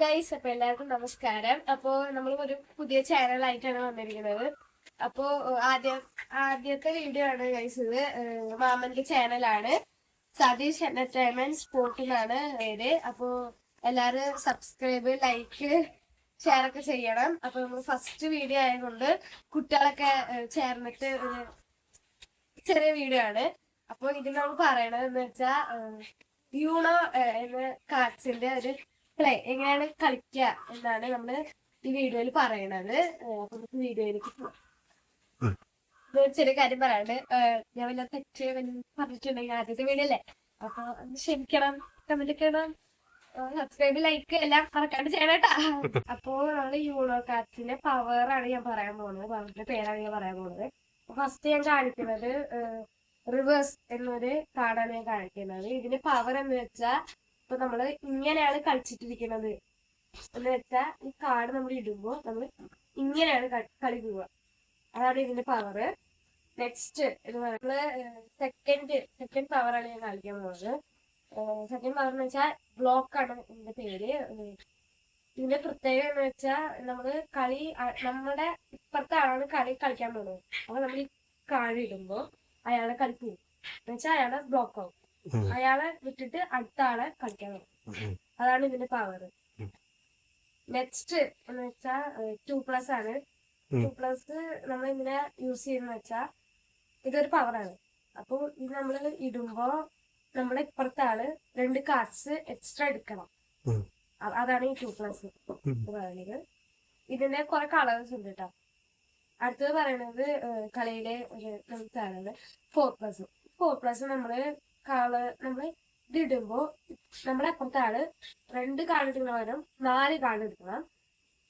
Guys, അപ്പൊ എല്ലാവർക്കും നമസ്കാരം. അപ്പോ നമ്മൾ ഒരു പുതിയ ചാനലായിട്ടാണ് വന്നിരിക്കുന്നത്. അപ്പോ ആദ്യത്തെ വീഡിയോ ആണ് ഗൈസ്. ഇത് മാമന്റെ ചാനലാണ്, സതീഷ് എന്റർടൈൻമെന്റ് സ്പോർട്ട് എന്നാണ് പേര്. അപ്പോ എല്ലാരും സബ്സ്ക്രൈബ്, ലൈക്ക്, ഷെയർ ഒക്കെ ചെയ്യണം. അപ്പൊ നമ്മൾ ഫസ്റ്റ് വീഡിയോ ആയതുകൊണ്ട് കുട്ടികളൊക്കെ ചേർന്നിട്ട് ഒരു ചെറിയ വീഡിയോ ആണ്. അപ്പൊ ഇതിൽ നമ്മൾ പറയണത് എന്ന് വെച്ചാ യൂണോ എന്ന കാർഡ്സിന്റെ ഒരു പ്ലേ എങ്ങനെയാണ് കളിക്കുക എന്നാണ് നമ്മള് ഈ വീഡിയോയിൽ പറയണത്. അപ്പൊ നമുക്ക് വീഡിയോയിലേക്ക് പോവാം. ചെറിയ കാര്യം പറയാണ്ട് ഞാൻ വല്ല തെറ്റ് പറഞ്ഞിട്ടുണ്ടെങ്കിൽ ആദ്യത്തെ വീഡിയോ അല്ലേ, അപ്പൊ ക്ഷമിക്കണം, കമന്റ് ചെയ്യണം, സബ്സ്ക്രൈബ്, ലൈക്ക് എല്ലാം മറക്കാണ്ട് ചെയ്യണം കേട്ടാ. അപ്പോ നമ്മള് യൂണോ കാർഡ്സിന്റെ പവറാണ് ഞാൻ പറയാൻ പോകുന്നത്, പവറിന്റെ പേരാണ് ഞാൻ പറയാൻ പോകുന്നത്. ഫസ്റ്റ് ഞാൻ കാണിക്കുന്നത് റിവേഴ്സ് എന്നൊരു കാർഡാണ് ഞാൻ കാണിക്കുന്നത്. ഇതിന്റെ പവർ എന്ന് വെച്ചാൽ ഇപ്പൊ നമ്മള് ഇങ്ങനെയാണ് കളിച്ചിട്ടിരിക്കുന്നത് എന്ന് വെച്ചാൽ ഈ കാർഡ് നമ്മൾ ഇടുമ്പോ നമ്മൾ ഇങ്ങനെയാണ് കളി പോവുക. അതാണ് ഇതിന്റെ പവർ. നെക്സ്റ്റ് എന്ന് പറയുന്നത് സെക്കൻഡ് പവറാണ് ഞാൻ കളിക്കാൻ പോകുന്നത്. സെക്കൻഡ് പവർ എന്ന് വെച്ചാൽ ബ്ലോക്ക് ആണ് ഇതിന്റെ പേര്. ഇതിന്റെ പ്രത്യേകത എന്ന് വെച്ചാൽ നമ്മള് നമ്മുടെ ഇപ്പുറത്തെ ആളാണ് കളിക്കാൻ പോകുന്നത്. അപ്പൊ നമ്മൾ ഈ കാർഡ് ഇടുമ്പോ അയാളെ കളിക്കും എന്ന് വെച്ചാൽ അയാളെ ബ്ലോക്ക് ആവും. അയാളെ വിട്ടിട്ട് അടുത്ത ആളെ കളിക്കാൻ പോകും. അതാണ് ഇതിന്റെ പവർ. നെക്സ്റ്റ് എന്ന് വെച്ചാ 2+ ആണ്. 2+ നമ്മൾ ഇങ്ങനെ യൂസ് ചെയ്യുന്ന വെച്ചാ ഇതൊരു പവറാണ്. അപ്പൊ ഇത് നമ്മള് ഇടുമ്പോ നമ്മുടെ ഇപ്പുറത്തെ ആള് 2 കാർഡ്സ് എക്സ്ട്രാ എടുക്കണം. അതാണ് ഈ 2+ പറയുന്നത്. ഇതിന്റെ കുറെ കളേഴ്സ് ഉണ്ട് കേട്ടോ. അടുത്തത് പറയുന്നത് കളിയിലെ ഒരു ആണ് 4+. 4+ നമ്മള് ഇത് ഇടുമ്പോ നമ്മുടെ അപ്പുറത്തെ ആള് 2 കാർഡ് എടുക്കുന്ന പകരം 4 കാർഡ് എടുക്കണം.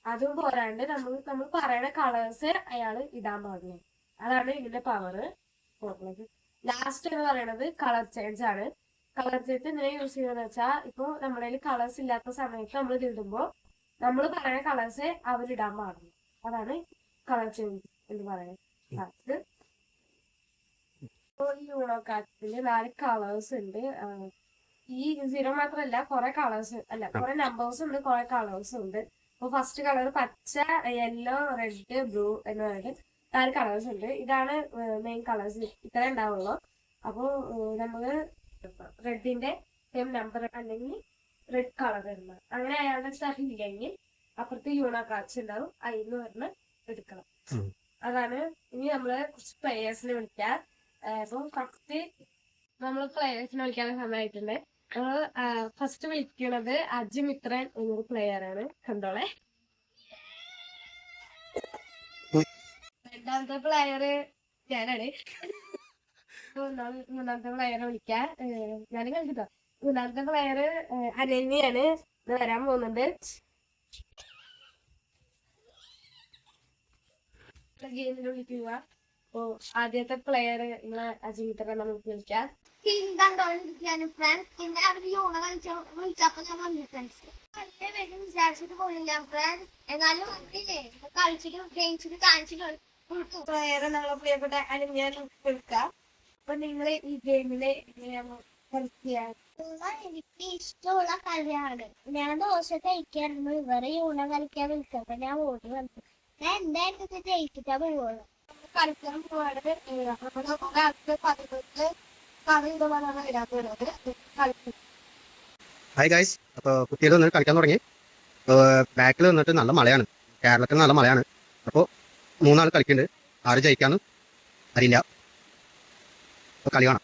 അതും പോരാണ്ട് നമ്മൾ പറയുന്ന കളേഴ്സ് അയാള് ഇടാൻ പാടില്ല. അതാണ് ഇതിന്റെ പവർ. 4+. ലാസ്റ്റ് എന്ന് പറയുന്നത് കളർ ചേഞ്ച് ആണ്. കളർ ചേഞ്ച് ഇങ്ങനെ യൂസ് ചെയ്യുന്നത് വെച്ചാൽ ഇപ്പൊ നമ്മുടെ കയ്യിൽ കളേഴ്സ് ഇല്ലാത്ത സമയത്ത് നമ്മൾ ഇത് ഇടുമ്പോ നമ്മൾ പറയുന്ന കളേഴ്സ് അവരിടാൻ പാടില്ല. അതാണ് കളർ ചേഞ്ച് എന്ന് പറയുന്നത്. ഈ യൂണോ കാർഡ്സിൽ 4 കളേഴ്സ് ഉണ്ട്. ഈ 0 മാത്രമല്ല, കുറെ കളേഴ്സ് അല്ല കുറെ നമ്പേഴ്സ് ഉണ്ട്, കുറെ കളേഴ്സ് ഉണ്ട്. അപ്പൊ ഫസ്റ്റ് കളർ പച്ച, യെല്ലോ, റെഡ്, ബ്ലൂ എന്ന് പറഞ്ഞിട്ട് 4 കളേഴ്സ് ഉണ്ട്. ഇതാണ് മെയിൻ കളേഴ്സ്, ഇത്ര ഉണ്ടാവുള്ളൂ. അപ്പൊ നമ്മള് റെഡിന്റെ സെയിം നമ്പർ അല്ലെങ്കിൽ റെഡ് കളർ ഇടണം. അങ്ങനെ അയാളുടെ സ്ഥലം ഇല്ലെങ്കിൽ അപ്പുറത്ത് യൂണോ കാർഡ്സ് ഉണ്ടാവും, അതിന്ന് പറഞ്ഞ് എടുക്കണം. അതാണ്. ഇനി നമ്മള് കുറച്ച് പ്ലേയേഴ്സിനെ വിളിക്കാം. അപ്പൊ ഫസ്റ്റ് നമ്മള് പ്ലേയേഴ്സിനെ വിളിക്കാനുള്ള സമയമായിട്ടുണ്ട്. നമ്മള് ഫസ്റ്റ് വിളിക്കുന്നത് അജിമിത്രൻ എന്നൊരു പ്ലെയർ ആണ്. കണ്ടോളെ. രണ്ടാമത്തെ പ്ലെയർ ഞാനാണ്. മൂന്നാമത്തെ പ്ലെയറെ വിളിക്കാം. ഞാനും കണ്ടിട്ടോ. മൂന്നാമത്തെ പ്ലെയർ അനന്യാണ്, ഇത് വരാൻ പോകുന്നുണ്ട്. ഗെയിമിൽ വിളിക്കുക. അപ്പൊ ആദ്യത്തെ പ്ലെയർ നിങ്ങളെ അജിമിത്രൻ നമുക്ക് വിളിക്കാം. വിചാരിച്ചിട്ട് പോയില്ല ഫ്രണ്ട്സ്, എന്നാലും പ്ലെയറെ നമ്മളെ പ്രിയപ്പെട്ട അനന്യാണ് വിളിക്കാം. അപ്പൊ നിങ്ങൾ ഈ ഗെയിമില് എങ്ങനെയാണ് കളിക്കുക? എനിക്ക് ഇഷ്ടമുള്ള കളിയാണ്. ഞാൻ ദോശ കഴിക്കായിരുന്നു, ഇവരെ യൂണ കളിക്കാൻ വിളിച്ചപ്പോ ഞാൻ ഓടി വന്നു. ഞാൻ എന്തായാലും ജയിച്ചിട്ടാ പോവുള്ളൂ. കളിക്കാൻ പോവാണ്. ഹായ് ഗൈസ്, അപ്പോൾ കുട്ടികൾ വന്നിട്ട് കളിക്കാൻ തുടങ്ങി. ബാക്കിൽ വന്നിട്ട് നല്ല മഴയാണ്, കേരളത്തിൽ നല്ല മഴയാണ്. അപ്പോൾ 3 ആൾ കളിക്കുന്നുണ്ട്. ആര് ജയിക്കാന്ന് അറിയില്ല. അപ്പോൾ കളി കാണാം.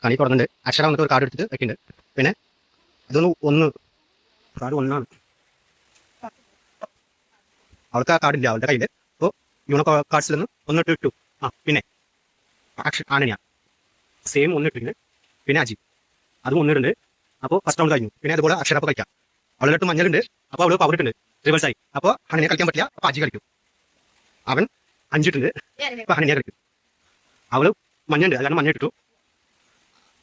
കളി തുടങ്ങുന്നുണ്ട്. അക്ഷര വന്നിട്ട് ഒരു കാർഡ് എടുത്തിട്ട് വെക്കുന്നുണ്ട്. പിന്നെ ഇതൊന്ന് കാർഡ് 1 ആണ്. അവൾക്ക് ആ കാർഡില്ല അവളുടെ കയ്യിൽ. അപ്പോൾ യൂണോ കാർഡ്സിൽ നിന്ന് 1 ഇട്ടു. പിന്നെ ആനന്യ സെയിം 1 ഇട്ടിട്ടുണ്ട്. പിന്നെ അജി അതും 1 ഇടുന്നുണ്ട്. അപ്പോൾ ഫസ്റ്റ് റൗണ്ട് കഴിഞ്ഞു. പിന്നെ അതുപോലെ അക്ഷര അപ്പോൾ കളിക്കാം. അവളുടെ അടുത്ത് മഞ്ഞളുണ്ട്. അപ്പോൾ അവള് പവർ ഇട്ടുണ്ട്, റിവേഴ്സ് ആയി. അപ്പോൾ അനന്യ കളിക്കാൻ പറ്റില്ല. അപ്പോൾ അജി കളിക്കും. അവൻ 5 ഇട്ടുണ്ട്. അപ്പോൾ അനന്യ കളിക്കും. അവള് മഞ്ഞുണ്ട്, അത് കാരണം മഞ്ഞ ഇട്ടു.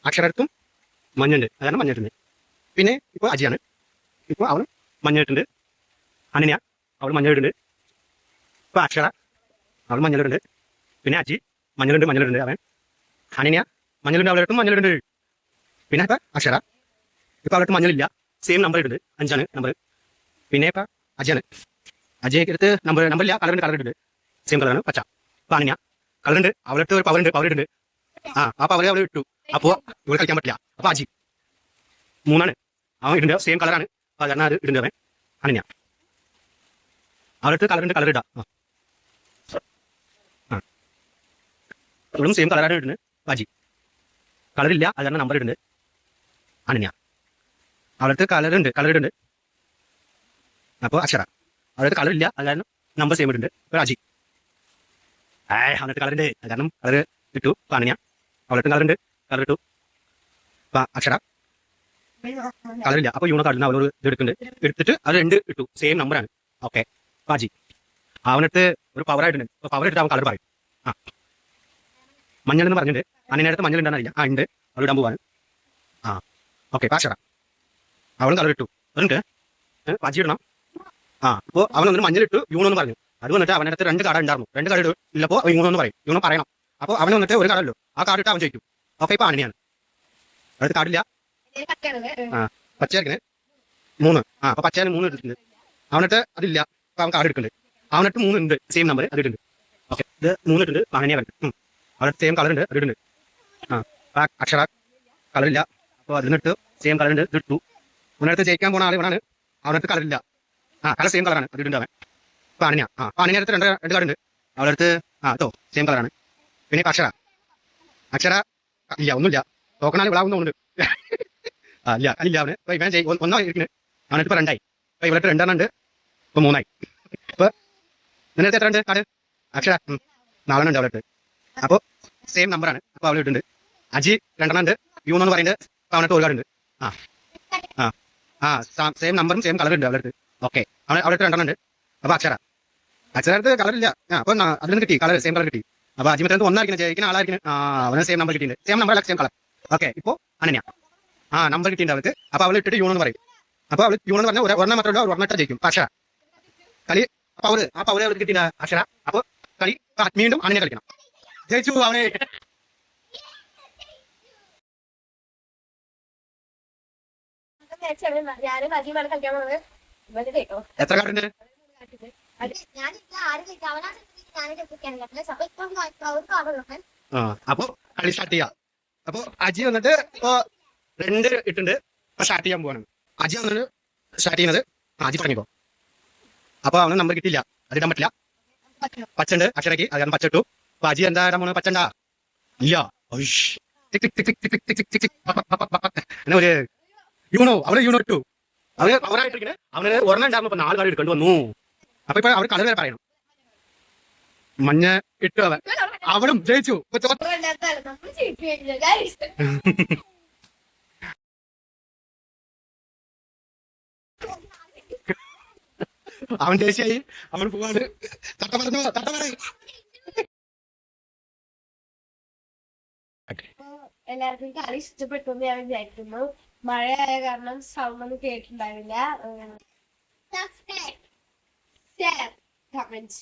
അക്ഷരത്തും മഞ്ഞുണ്ട്, അത് കാരണം മഞ്ഞ ഇട്ടുണ്ട്. പിന്നെ ഇപ്പോൾ അജിയാണ്, ഇപ്പോൾ അവൾ മഞ്ഞ ഇട്ടുണ്ട്. അനന്യ അവൾ മഞ്ഞ ഇടുന്നുണ്ട്. ഇപ്പോൾ അക്ഷര അവൾ മഞ്ഞളുണ്ട്. പിന്നെ അജി മഞ്ഞളുണ്ട് അവൻ. അനന്യ മഞ്ഞളുണ്ട്, അവളിടത്തും മഞ്ഞളുണ്ട്. പിന്നെ ഇപ്പം അക്ഷര ഇപ്പം അവളിടത്ത് മഞ്ഞളില്ല, സെയിം നമ്പർ ഇട്ടുണ്ട്, 5 ആണ് നമ്പർ. പിന്നെ ഇപ്പം അജിയാണ്, അജിയൊക്കെ എടുത്ത് നമ്പറില്ല, കളറുണ്ട്, കളർ ഇട്ടുണ്ട്, സെയിം കളറാണ് പച്ച. ഇപ്പം അനന്യ കളറുണ്ട്, അവളിടത്ത് ഒരു പവർ ഇട്ടുണ്ട്. ആ പവർ അവൾ ഇട്ടു, അപ്പോൾ ഇവിടെ കളിക്കാൻ പറ്റില്ല. അപ്പോൾ അജി 3 ആണ്, അവൻ ഇടുന്നുണ്ട്, സെയിം കളറാണ്, അപ്പോൾ കാരണം അത് ഇടുന്നുണ്ട് അവൻ. അനന്യ അവളിടത്ത് കളറുണ്ട്, കളർ ഇടാം. ഇവിടും സെയിം കളറാണ് ഇടുന്നത്. അജി കളറില്ല, അത് കാരണം നമ്പർ ഇടുന്നുണ്ട്. അനന്യ അവളടുത്ത് കളറുണ്ട്, കളർ ഇടുന്നുണ്ട്. അപ്പോൾ അക്ഷര അവളടുത്ത് കളറില്ല, അത് കാരണം നമ്പർ സെയിം ഇടുന്നുണ്ട്. ഇപ്പോൾ അജി അവനടുത്ത് കളറുണ്ട്, അത് കാരണം കളർ ഇട്ടു. അപ്പോൾ അനന്യ അവളടുത്ത് കളറുണ്ട്, കളർ ഇട്ടു. അപ്പോൾ അക്ഷര കളറില്ല, അപ്പോൾ യൂണോ കാർഡിൽ നിന്ന് അവളോട് ഇത് എടുക്കുന്നുണ്ട്, എടുത്തിട്ട് അത് 2 ഇട്ടു, സെയിം നമ്പറാണ്. ഓക്കെ. അപ്പോൾ അജി അവനടുത്ത് ഒരു പവറായിട്ടുണ്ട്, അപ്പോൾ പവർ ഇട്ടിട്ട് അവൻ കളർ പറയും. മഞ്ഞൾ എന്ന് പറഞ്ഞിട്ടുണ്ട്. അനന്യടുത്ത് മഞ്ഞൾ ഉണ്ടാകുന്നില്ല, ഉണ്ട്, അവൾ ഇടാൻ പോവാണ്. ഓക്കെ. അക്ഷര അവളും കളർ ഇട്ടു, അതുണ്ട് അജി ഇടണം. അപ്പോൾ അവൻ ഒന്നിന് മഞ്ഞളിട്ടു, യൂണോ എന്ന് പറഞ്ഞു. അത് വന്നിട്ട് അവനടുത്ത് 2 കാർഡ് ഉണ്ടായിരുന്നു, 2 കാർഡ് ഇല്ലപ്പോൾ യൂണോ എന്ന് പറയും, യൂണോ പറയണം. അപ്പോൾ അവൻ വന്നിട്ട് ഒരു കാർഡല്ലോ, ആ കാർഡ് ഇട്ട് അവൻ ചോദിക്കും. ഓക്കെ. ഇപ്പോൾ അനന്യാണ്, അടുത്ത് കാർഡില്ല, പച്ചയായിരിക്കുന്നത് 3. അപ്പോൾ പച്ചയാണ് 3 എടുത്തിട്ടുണ്ട്. അവനടുത്ത് അതില്ല, അപ്പോൾ അവൻ കാർഡ് എടുക്കുന്നുണ്ട്. അവനടുത്ത് 3 ഉണ്ട്, സെയിം നമ്പർ, അത് ഇട്ടുണ്ട്. ഓക്കെ. ഇത് 3 ഇട്ടുണ്ട്, അനന്യ വരുന്നത്. അവിടെ സെയിം കളറുണ്ട്, അത് ഇടുന്നുണ്ട്. അക്ഷര കളറില്ല, അപ്പോൾ അതിനിട്ട് സെയിം കളറുണ്ട്, ഇത് ഇട്ടു. അവനടുത്ത് ജയിക്കാൻ പോണ ആൾ ഇവനാണ്, അവനടുത്ത് കളറില്ല, കളർ സെയിം കളറാണ്, അത് ഇടുന്നുണ്ട് അവൻ. അപ്പോൾ അനന്യ അനന്യ അടുത്ത് 2 കാർഡുണ്ട്, അവളടുത്ത് സെയിം കളറാണ്. പിന്നെ അക്ഷര ഇല്ല, ഒന്നുമില്ല, തോക്കണാൽ വിളാവുന്നുണ്ട്. ഇല്ല അതില്ല അവന്. ഇപ്പോൾ ഇവൻ 1 ഇരിക്കുന്നത്, അവനടുത്ത് ഇപ്പോൾ 2 ആയി. അപ്പോൾ ഇവളടുത്ത് 2 ഉണ്ട്, ഇപ്പോൾ 3 ആയി. ഇപ്പോൾ നിന്നടുത്ത് എത്ര ഉണ്ട് കാർഡ്? അക്ഷര 4 ഉണ്ട് അവളടുത്ത്, അപ്പോൾ സെയിം നമ്പറാണ്, അപ്പോൾ അവൾ ഇട്ടുണ്ട്. അജി 2 ഉണ്ട്, യൂണോ എന്ന് പറയുന്നത്, അപ്പോൾ അവനടുത്ത് 1 കാർഡ് ഉണ്ട്. സെയിം നമ്പറും സെയിം കളർ ഉണ്ട് അവളടുത്ത്. ഓക്കെ. അവളടുത്ത് 2 ഉണ്ട്. അപ്പോൾ അക്ഷരടുത്ത് കളറില്ല, അപ്പോൾ അതിൽ നിന്ന് കിട്ടി കളർ, സെയിം കളർ കിട്ടി. അപ്പോൾ അജി മറ്റേ 1 ആയിരിക്കും, ജയിക്കുന്ന ആളായിരിക്കും, അവന് സെയിം നമ്പർ കിട്ടിയിട്ടുണ്ട്, സെയിം നമ്പർ അല്ല, സെയിം കളർ. ഓക്കെ. ഇപ്പോൾ അനന്യ നമ്പർ കിട്ടിയിട്ടുണ്ട് അവൾക്ക്, അപ്പോൾ അവൾ ഇട്ടിട്ട് യൂണോ എന്ന് പറയും. അപ്പോൾ അവൾ യൂണോ എന്ന് പറഞ്ഞാൽ ഒരെണ്ണം മാത്രമല്ല, ഒരെണ്ണം ഇട്ടാൽ ജയിക്കും. അക്ഷര കളി പവർ, ആ പവർ അവൾക്ക് കിട്ടിയില്ല അക്ഷര. അപ്പോൾ കളി വീണ്ടും അനന്യ കളിക്കണം, ജയിച്ചു അവനെ. ഞാനും അജിയുമാണ് കളിക്കാൻ പോകുന്നത്. എത്ര കാർഡുണ്ട്? അപ്പോൾ കളി സ്റ്റാർട്ട് ചെയ്യാം. അപ്പോൾ അജി വന്നിട്ട് ഇപ്പോൾ 2 ഇട്ടുണ്ട്, ഇപ്പോൾ സ്റ്റാർട്ട് ചെയ്യാൻ പോവാണ്. അജി വന്നിട്ട് സ്റ്റാർട്ട് ചെയ്യുന്നത്, അജി തുടങ്ങിക്കോ. അപ്പോൾ അവന് നമ്പർ കിട്ടിയില്ല, അത് ഇടാൻ പറ്റില്ല. പച്ചുണ്ട് അക്ഷരക്ക്, അത് കാരണം പച്ച ഇട്ടു. അപ്പോൾ അജി എന്താ ഇടാൻ പോകുന്നത്? പച്ചണ്ടാ ഇല്ല, അങ്ങനെ ഒരു യൂണോ, അവരെ യൂണോ ഇട്ടു, അവര് അവരായിട്ടിരിക്കുന്നത്. അവന് ഒരെണ്ണം ഉണ്ടായിരുന്നു, ഇപ്പൊ 4 കാർഡ് എടുക്കേണ്ടി വന്നു. അപ്പൊ ഇപ്പൊ അവർ കളർ വരെ പറയണം. മഞ്ഞ ഇട്ടു, അവളും ജയിച്ചു. അവൻ ദേശീയായി, അവൻ പോവാണ്. തട്ട പറഞ്ഞു. എല്ലാവർക്കും കളി ഇഷ്ടപ്പെട്ടു എന്ന് ഞാൻ വിചാരിക്കുന്നു. മഴയായ കാരണം സൗണ്ട് ഒന്നും കേട്ടിട്ടുണ്ടാവില്ല. കമന്റ്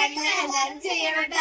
എല്ലാരും ചെയ്യണം.